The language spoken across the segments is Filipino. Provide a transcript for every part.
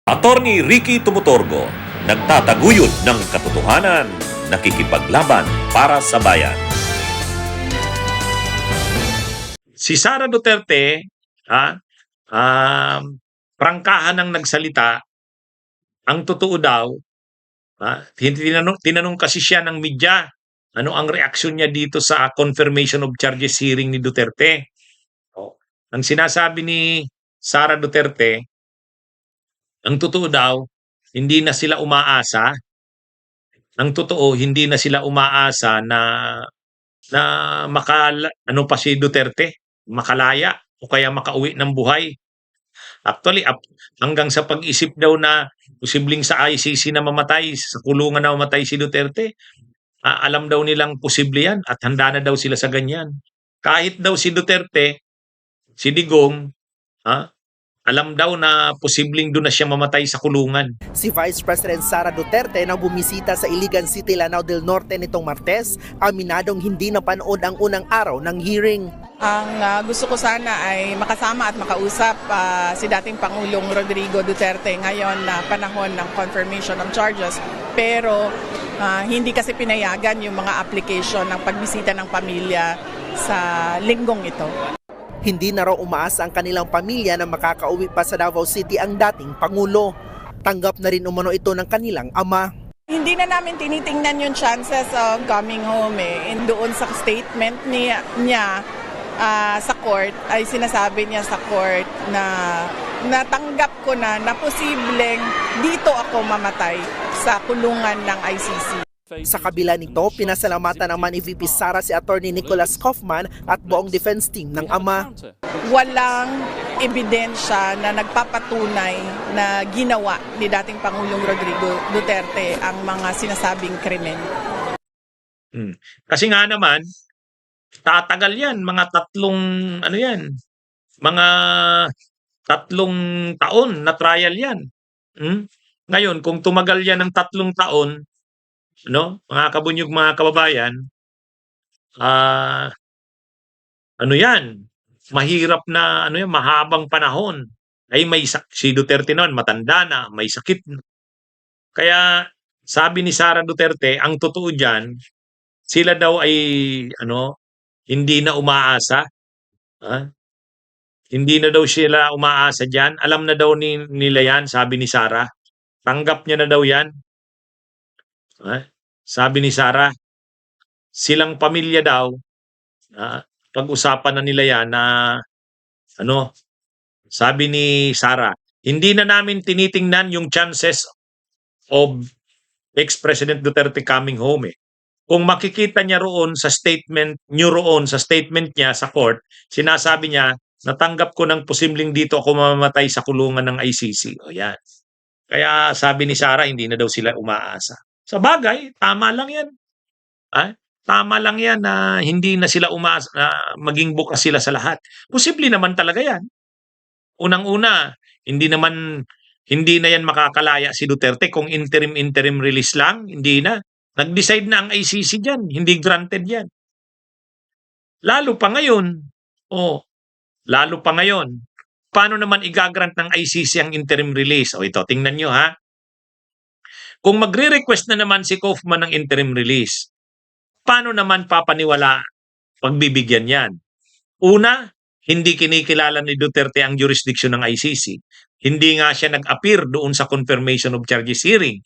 Attorney Ricky Tumutorgo, nagtataguyod ng katotohanan, nakikipaglaban para sa bayan. Si Sara Duterte, prangkahan ng nagsalita, ang totoo daw, tinanong kasi siya ng media, ano ang reaksyon niya dito sa confirmation of charges hearing ni Duterte. Ang sinasabi ni Sara Duterte, ang totoo daw, hindi na sila umaasa. Ang totoo, hindi na sila umaasa na ano pa si Duterte, makalaya o kaya makauwi ng buhay. Actually, hanggang sa pag-isip daw na posibleng sa ICC na mamatay, sa kulungan na mamatay si Duterte, alam daw nilang posible yan at handa na daw sila sa ganyan. Kahit daw si Duterte, si Digong, alam daw na posibleng doon na siya mamatay sa kulungan. Si Vice President Sara Duterte na bumisita sa Iligan City, Lanao del Norte nitong Martes, aminadong hindi napanood ang unang araw ng hearing. Ang gusto ko sana ay makasama at makausap si dating Pangulong Rodrigo Duterte ngayon na panahon ng confirmation of charges. Pero hindi kasi pinayagan yung mga application ng pagbisita ng pamilya sa linggong ito. Hindi na raw umaasa ang kanilang pamilya na makakauwi pa sa Davao City ang dating Pangulo. Tanggap na rin umano ito ng kanilang ama. Hindi na namin tinitingnan yung chances of coming home doon sa statement niya sa court ay sinasabi niya sa court na natanggap ko na posibleng dito ako mamatay sa kulungan ng ICC. Sa kabila nito, pinasalamatan naman ni VP Sara si Attorney Nicholas Kaufman at buong defense team ng ama. Walang ebidensya na nagpapatunay na ginawa ni dating Pangulong Rodrigo Duterte ang mga sinasabing krimen. Kasi nga naman, tatagal yan, mga tatlong taon na trial yan. Ngayon, kung tumagal yan ng 3 taon, mga kabunyog, mga kababayan, mahirap na, mahabang panahon. Ay si Duterte noon, matanda na, may sakit. Kaya, sabi ni Sara Duterte, ang totoo dyan, sila daw ay, hindi na umaasa. Hindi na daw sila umaasa dyan. Alam na daw nila yan, sabi ni Sara. Tanggap niya na daw yan. Sabi ni Sara, silang pamilya daw, pag-usapan na nila yan na, sabi ni Sara, hindi na namin tinitingnan yung chances of ex-President Duterte coming home. Kung makikita niya roon sa statement niya sa court, sinasabi niya, natanggap ko ng posibleng dito ako mamamatay sa kulungan ng ICC. O yan. Kaya sabi ni Sara, hindi na daw sila umaasa. Sa bagay, tama lang yan. Tama lang yan na hindi na sila umaasa, na maging bukas sila sa lahat. Posible naman talaga yan. Unang-una, hindi na yan makakalaya si Duterte kung interim release lang, hindi na. Nag-decide na ang ICC dyan, hindi granted yan. Lalo pa ngayon, paano naman igagrant ng ICC ang interim release? O ito, tingnan nyo ha. Kung magre-request na naman si Kaufman ng interim release, paano naman papaniwala pagbibigyan yan? Una, hindi kinikilala ni Duterte ang jurisdiction ng ICC. Hindi nga siya nag-appear doon sa confirmation of charges hearing.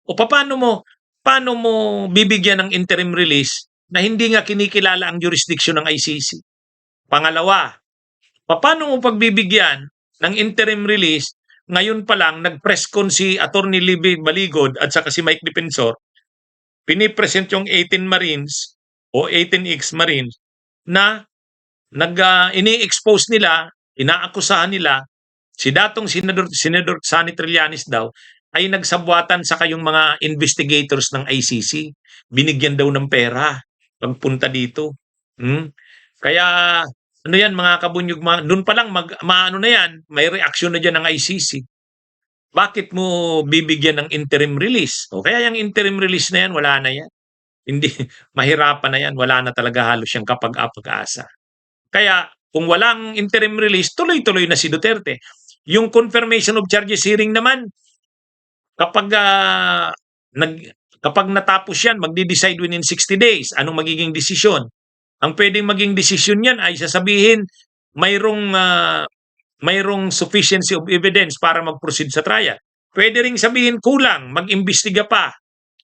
O paano mo bibigyan ng interim release na hindi nga kinikilala ang jurisdiction ng ICC? Pangalawa, paano mo pagbibigyan ng interim release ngayon pa lang nag-press con si Attorney Libby Baligod at saka si Mike Defensor, pinipresent yung 18 Marines o 18X Marines na ini-expose nila, inaakusahan nila, si datong Senador Sonny Trillanes daw, ay nagsabwatan sa kayong mga investigators ng ICC. Binigyan daw ng pera pagpunta dito. Kaya, mga kabunyog, doon pa lang, may reaksyon na dyan ng ICC. Bakit mo bibigyan ng interim release? O kaya yung interim release na yan, wala na yan. Hindi, mahirapan na yan. Wala na talaga halos siyang kapag-asa. Kaya, kung walang interim release, tuloy-tuloy na si Duterte. Yung confirmation of charges hearing naman, kapag kapag natapos yan, magde-decide within 60 days, anong magiging desisyon? Ang pwedeng maging desisyon niyan ay sasabihin mayroong mayroong sufficiency of evidence para mag-proceed sa trial. Pwede ring sabihin kulang, mag-imbestiga pa.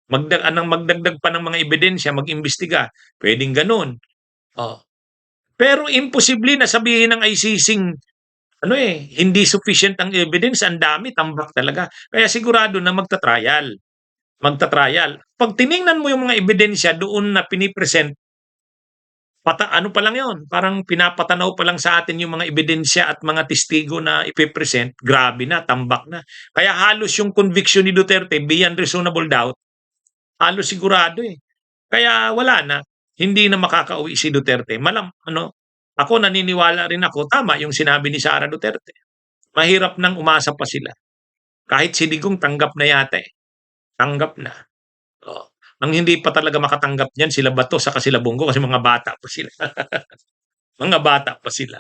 Magdagdag pa ng mga ebidensya, mag-imbestiga. Pwedeng ganun. Oh. Pero imposible na sabihin ng ICC hindi sufficient ang evidence, ang dami, tambak talaga. Kaya sigurado na magta-trial. Magta-trial. Pag tiningnan mo yung mga ebidensya doon na pinipresent, ano pa lang yun, parang pinapatanaw pa lang sa atin yung mga ebidensya at mga testigo na ipipresent, grabe na, tambak na. Kaya halos yung conviction ni Duterte beyond reasonable doubt, halos sigurado eh. Kaya wala na, hindi na makakauwi si Duterte. Ako naniniwala rin ako, tama yung sinabi ni Sara Duterte. Mahirap nang umasa pa sila. Kahit si Digong tanggap na yata eh. Tanggap na. Oh. Ang hindi pa talaga makatanggap niyan, sila Bato saka sila Bongo kasi mga bata pa sila. Mga bata pa sila.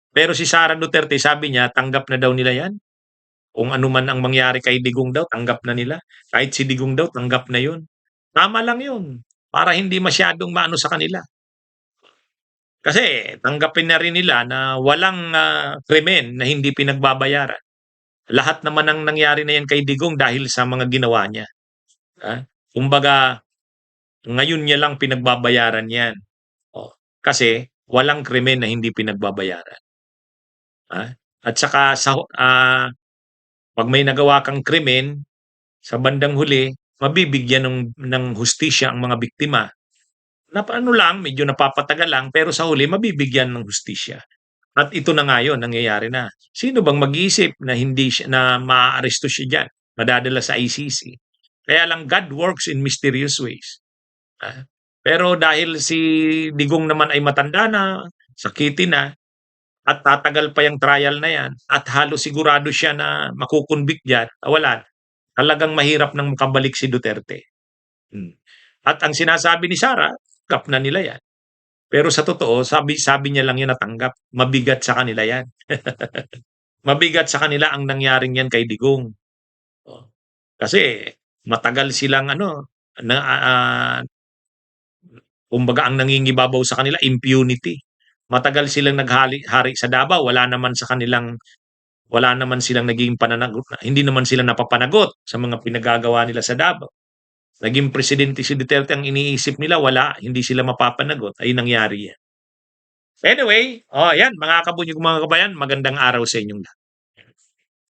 Pero si Sara Duterte, sabi niya, tanggap na daw nila yan. Kung ano man ang mangyari kay Digong daw, tanggap na nila. Kahit si Digong daw, tanggap na yun. Tama lang yun. Para hindi masyadong maano sa kanila. Kasi tanggapin na rin nila na walang krimen na hindi pinagbabayaran. Lahat naman ang nangyari na yan kay Digong dahil sa mga ginawa niya. Kumbaga, ngayon niya lang pinagbabayaran yan. Kasi walang krimen na hindi pinagbabayaran. At saka pag may nagawa kang krimen, sa bandang huli, mabibigyan ng hustisya ang mga biktima. Medyo napapatagal lang, pero sa huli, mabibigyan ng hustisya. At ito na nga yun, nangyayari na. Sino bang mag-iisip na maaaresto siya dyan, madadala sa ICC? Kaya lang, God works in mysterious ways. Pero dahil si Digong naman ay matanda na, sakitin na, at tatagal pa yung trial na yan, at halos sigurado siya na makukonvict dyan, wala. Talagang mahirap nang makabalik si Duterte. At ang sinasabi ni Sara, tanggap na nila yan. Pero sa totoo, sabi niya lang yan natanggap. Mabigat sa kanila yan. Mabigat sa kanila ang nangyaring yan kay Digong. Kasi matagal silang kumbaga ang nangingibabaw sa kanila, impunity. Matagal silang naghari sa Davao, wala naman silang naging pananagot, hindi naman sila napapanagot sa mga pinagagawa nila sa Davao. Naging presidente si Duterte, ang iniisip nila, hindi sila mapapanagot, ay nangyari yan. Anyway, yan, mga kabunyog mga kabayan, magandang araw sa inyong lahat.